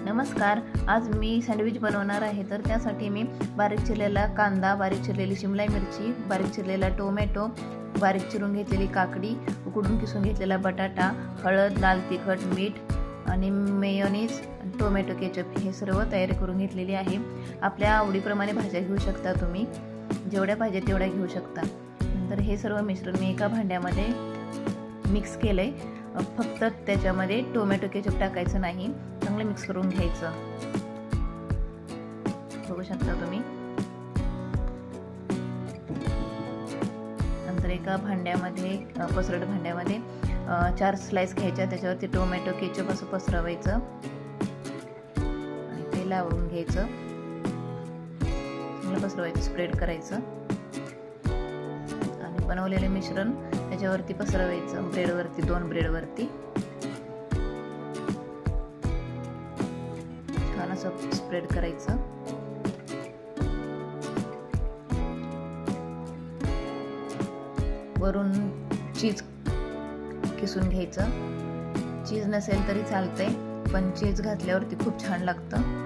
नमस्कार, आज मी सँडविच बनवणार आहे। तर त्यासाठी मी बारीक चिरलेला कांदा, बारीक चिरलेली शिमला मिरची, बारीक चिरलेला टोमॅटो, बारीक चिरून घेतलेली काकडी, उकडून किसून घेतलेला बटाटा, हळद, लाल तिखट, मीठ आणि मेयोनीज, टोमॅटो केचप हे सर्व तयारी करून घेतलेली आहे। आपल्या आवडीप्रमाणे भाज्या घेऊ शकता, तुम्ही जेवढ्या पाहिजे तेवढ्या घेऊ शकता। नंतर हे सर्व मिश्रण मी एका भांड्यामध्ये मिक्स केलंय। फक्त त्याच्यामध्ये टोमॅटो केचप टाकायचं नाही, चांगलं मिक्स करून घ्यायचं। बघू शकता तुम्ही। नंतर एका भांड्यामध्ये पसरट भांड्यामध्ये 4 स्लाइस घ्यायच्या, त्याच्यावरती टोमॅटो केचप असं पसरवायचं आणि ते लावून घ्यायचं। चांगलं पसरवायचं, स्प्रेड करायचं आणि बनवलेले मिश्रण त्याच्यावरती पसरवायचं, ब्रेडवरती, 2 ब्रेडवरती छान असं स्प्रेड करायचं। वरून चीज किसून घ्यायचं। चीज नसेल तरी चालतंय, पण चीज घातल्यावरती खूप छान लागतं।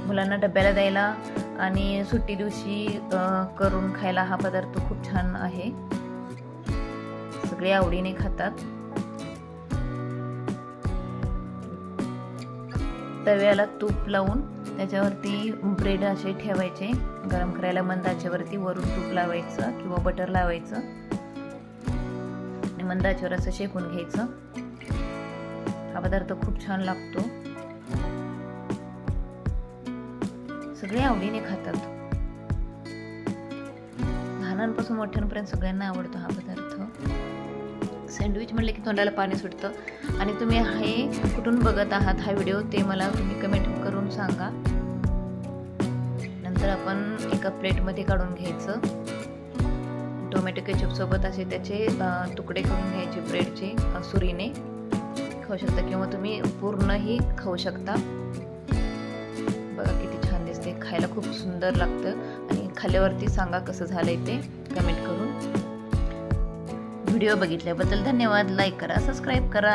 मुलांना डब्याला द्यायला आणि सुट्टी दिवशी करून खायला हा पदार्थ खूप छान आहे, सगळे आवडीने खातात। तव्याला तूप लावून त्याच्यावरती ब्रेड असे ठेवायचे, गरम करायला मंद आचेवरती, वरून तूप लावायचं किंवा बटर लावायचं आणि मंद आचेवर असं शेकून घ्यायचं। हा पदार्थ खूप छान लागतो, सगळे आवडीने खातात। लहानांपासून मोठ्यांपर्यंत सगळ्यांना आवडतो हा पदार्थ। सँडविच म्हटले की तोंडाला पाणी सुटतं। आणि तुम्ही हे कुठून बघत आहात हा व्हिडिओ ते मला तुम्ही कमेंट करून सांगा। नंतर आपण एका प्लेटमध्ये काढून घ्यायचं। टोमॅटो केचप सोबत असे त्याचे तुकडे करून घ्यायचे ब्रेडचे, सुरीने खाऊ शकता किंवा तुम्ही पूर्णही खाऊ शकता। बघा किती छान दिसते, खायला खूप सुंदर लागतं। आणि खाल्ल्यावरती सांगा कसं झालंय ते कमेंट करून। व्हिडिओ बघितल्याबद्दल धन्यवाद। लाईक करा, सबस्क्राईब करा।